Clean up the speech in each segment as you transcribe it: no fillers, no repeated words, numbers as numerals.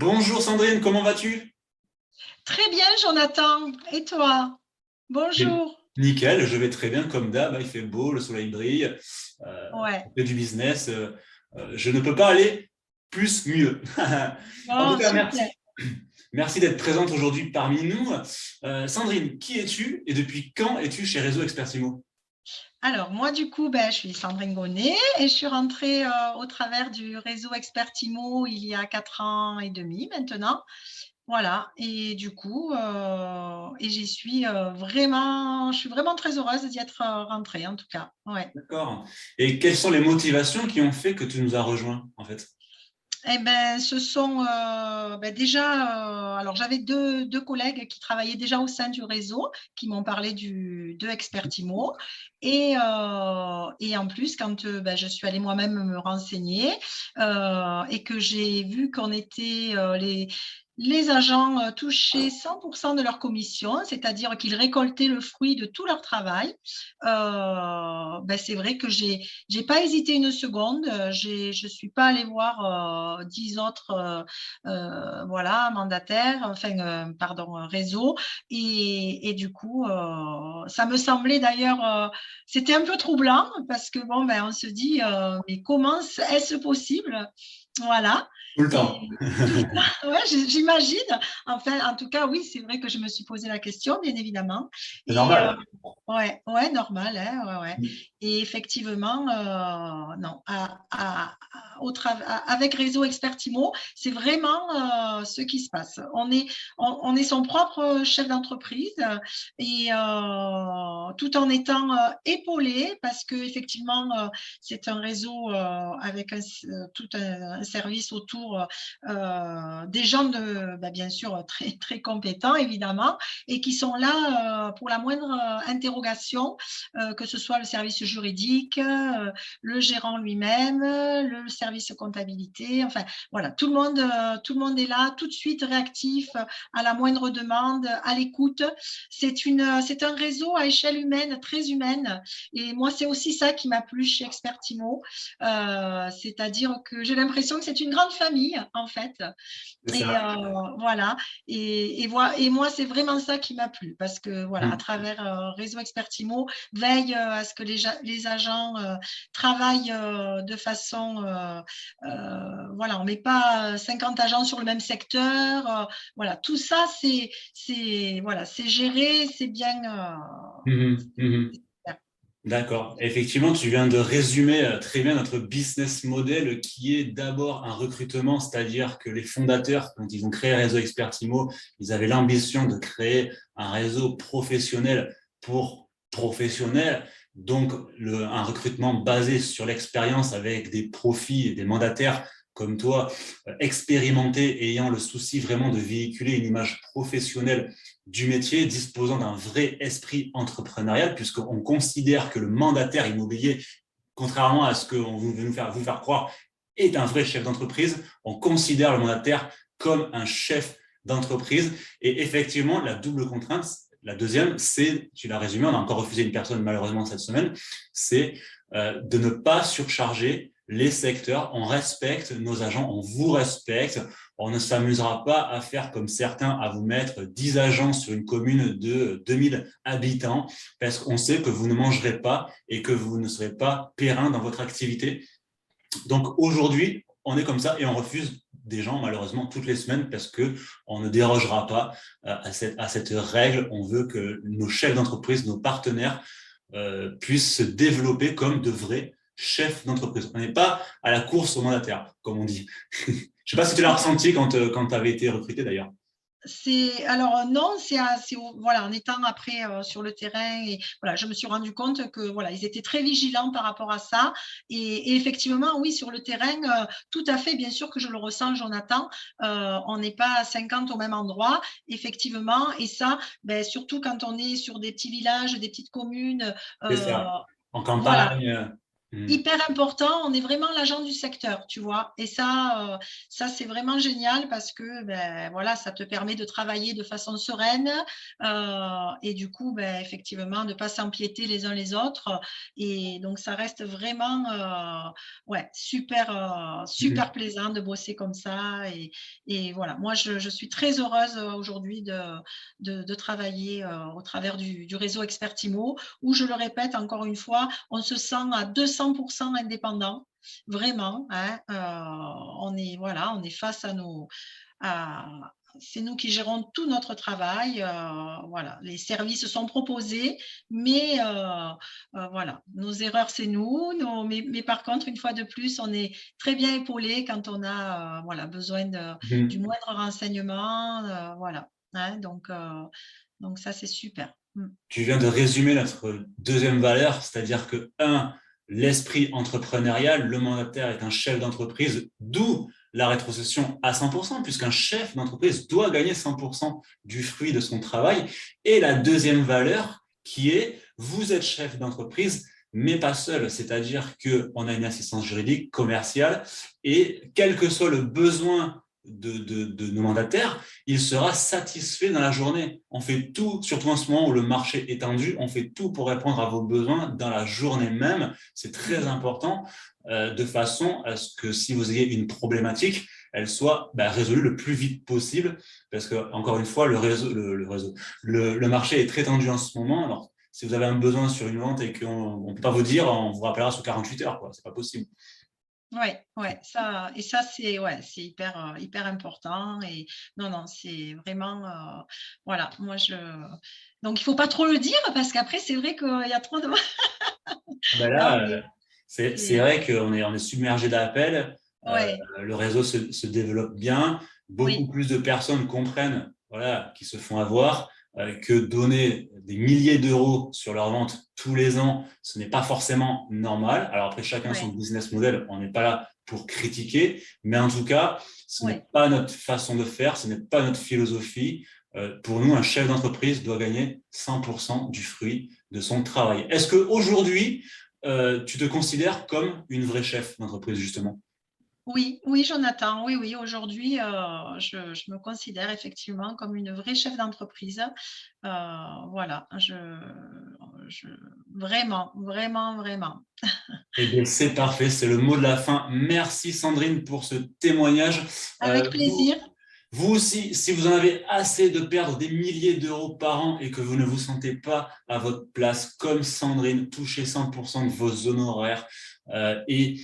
Bonjour Sandrine, comment vas-tu? Très bien, Jonathan. Et toi? Et Bonjour. nickel, je vais très bien comme d'hab, il fait beau, le soleil brille, on Ouais. fait du business, je ne peux pas aller plus mieux. En tout Bon, cas, super. merci. Merci d'être présente aujourd'hui parmi nous. Sandrine, qui es-tu et depuis quand es-tu chez Réseau Expertimo? Alors, moi, du coup, je suis Sandrine Gonnet et je suis rentrée au travers du réseau Expertimo il y a 4 ans et demi maintenant. Voilà. Et du coup, j'y suis vraiment, je suis vraiment très heureuse d'y être rentrée, en tout cas. Ouais. D'accord. Et quelles sont les motivations qui ont fait que tu nous as rejoints en fait? Eh ben, ce sont déjà, alors j'avais deux collègues qui travaillaient déjà au sein du réseau, qui m'ont parlé de Expertimo. Et en plus, quand je suis allée moi-même me renseigner et que j'ai vu qu'on était les agents touchaient 100% de leur commission, c'est-à-dire qu'ils récoltaient le fruit de tout leur travail. C'est vrai que j'ai pas hésité une seconde. Je suis pas allée voir 10 autres voilà, mandataires, enfin, pardon, réseaux. Et du coup, ça me semblait d'ailleurs, c'était un peu troublant parce que bon, on se dit, mais comment est-ce possible? Voilà. Tout le Et temps. tout le temps, ouais, j'imagine. Enfin, en tout cas, oui, c'est vrai que je me suis posé la question, bien évidemment. C'est Et normal. ouais, ouais, normal, hein, ouais, ouais. Et effectivement, non, avec Réseau Expertimo, c'est vraiment ce qui se passe. On est son propre chef d'entreprise tout en étant épaulé parce que effectivement, c'est un réseau avec tout un service autour des gens bien sûr très très compétents évidemment et qui sont là pour la moindre interrogation, que ce soit le service juridique, le gérant lui-même, le service comptabilité, enfin voilà, tout le monde est là, tout de suite réactif à la moindre demande, à l'écoute. C'est un réseau à échelle humaine, très humaine. Et moi, c'est aussi ça qui m'a plu chez Expertimo, c'est-à-dire que j'ai l'impression que c'est une grande famille, en fait. C'est Et ça. voilà. Et moi, c'est vraiment ça qui m'a plu parce que voilà, à Mm. travers Réseau Expertimo, veille à ce que les agents travaillent de façon, voilà, on met pas 50 agents sur le même secteur. Voilà, tout ça, voilà, c'est géré, c'est bien. Mhm, mhm. Bien. D'accord. Effectivement, tu viens de résumer très bien notre business model qui est d'abord un recrutement, c'est-à-dire que les fondateurs, quand ils ont créé Réseau Expertimo, ils avaient l'ambition de créer un réseau professionnel pour professionnels. Donc, un recrutement basé sur l'expérience avec des profils et des mandataires comme toi, expérimentés, ayant le souci vraiment de véhiculer une image professionnelle du métier, disposant d'un vrai esprit entrepreneurial, puisqu'on considère que le mandataire immobilier, contrairement à ce qu'on veut vous faire croire, est un vrai chef d'entreprise. On considère le mandataire comme un chef d'entreprise. Et effectivement, la double contrainte, la deuxième, c'est, tu l'as résumé, on a encore refusé une personne malheureusement cette semaine, c'est de ne pas surcharger les secteurs. On respecte nos agents, on vous respecte. On ne s'amusera pas à faire comme certains, à vous mettre 10 agents sur une commune de 2000 habitants, parce qu'on sait que vous ne mangerez pas et que vous ne serez pas périn dans votre activité. Donc aujourd'hui, on est comme ça et on refuse des gens malheureusement toutes les semaines parce que on ne dérogera pas à cette règle. On veut que nos chefs d'entreprise, nos partenaires puissent se développer comme de vrais chefs d'entreprise. On n'est pas à la course au mandataire, comme on dit. Je ne sais pas si tu l'as ressenti quand tu avais été recruté d'ailleurs. Alors non, voilà, en étant après sur le terrain et voilà, je me suis rendu compte que voilà, ils étaient très vigilants par rapport à ça et effectivement, oui, sur le terrain, tout à fait, bien sûr que je le ressens, Jonathan. On n'est pas à 50 au même endroit, effectivement, et ça, surtout quand on est sur des petits villages, des petites communes, C'est euh, ça. En voilà, campagne. hyper important, on est vraiment l'agent du secteur, tu vois. Et ça c'est vraiment génial parce que ben, voilà, ça te permet de travailler de façon sereine et du coup, ben, effectivement, de ne pas s'empiéter les uns les autres. Et donc, ça reste vraiment ouais, super plaisant de bosser comme ça. Et voilà, moi, je suis très heureuse aujourd'hui de travailler au travers du réseau Expertimo, où je le répète encore une fois, on se sent à 200% indépendant, vraiment. Hein, on est face à c'est nous qui gérons tout notre travail. Voilà, les services sont proposés, mais voilà, nos erreurs, c'est nous. Mais par contre, une fois de plus, on est très bien épaulé quand on a voilà, besoin du Mhm. moindre renseignement. Voilà. Hein, donc, ça, c'est super. Tu viens de résumer notre deuxième valeur, c'est-à-dire que, un, l'esprit entrepreneurial, le mandataire est un chef d'entreprise, d'où la rétrocession à 100%, puisqu'un chef d'entreprise doit gagner 100% du fruit de son travail. Et la deuxième valeur, qui est, vous êtes chef d'entreprise, mais pas seul, c'est-à-dire qu'on a une assistance juridique, commerciale, et quel que soit le besoin de nos mandataires, il sera satisfait dans la journée. On fait tout, surtout en ce moment où le marché est tendu, on fait tout pour répondre à vos besoins dans la journée même. C'est très important de façon à ce que si vous ayez une problématique, elle soit résolue le plus vite possible. Parce que, encore une fois, le marché est très tendu en ce moment. Alors, si vous avez un besoin sur une vente et qu'on ne peut pas vous dire, on vous rappellera sous 48 heures. Ce n'est pas possible. Ouais, ouais, ça et ça c'est ouais, c'est hyper important et non, c'est vraiment voilà, moi je donc il faut pas trop le dire parce qu'après c'est vrai qu'il y a trop de non Là, mais c'est c'est vrai qu'on est submergé d'appels. ouais, Le réseau se développe bien. Beaucoup oui, plus de personnes comprennent, voilà, qui se font avoir, que donner des milliers d'euros sur leur vente tous les ans, ce n'est pas forcément normal. Alors après, chacun son ouais, business model. On n'est pas là pour critiquer, mais en tout cas, ce n'est ouais. pas notre façon de faire, ce n'est pas notre philosophie. Pour nous, un chef d'entreprise doit gagner 100% du fruit de son travail. Est-ce qu'aujourd'hui, tu te considères comme une vraie chef d'entreprise, justement? Oui, oui, Jonathan, oui, oui, aujourd'hui, je me considère effectivement comme une vraie chef d'entreprise. Voilà, je vraiment, vraiment, vraiment. Eh bien, c'est parfait, c'est le mot de la fin. Merci Sandrine pour ce témoignage. Avec Vous, plaisir. vous aussi, si vous en avez assez de perdre des milliers d'euros par an et que vous ne vous sentez pas à votre place, comme Sandrine, touchez 100% de vos honoraires et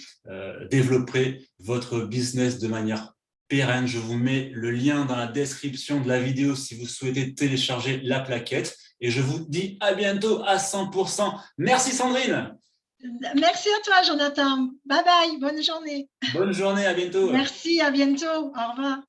développez votre business de manière pérenne. Je vous mets le lien dans la description de la vidéo si vous souhaitez télécharger la plaquette. Et je vous dis à bientôt à 100%. Merci Sandrine. Merci à toi, Jonathan. Bye bye, bonne journée. Bonne journée, à bientôt. Merci, à bientôt. Au revoir.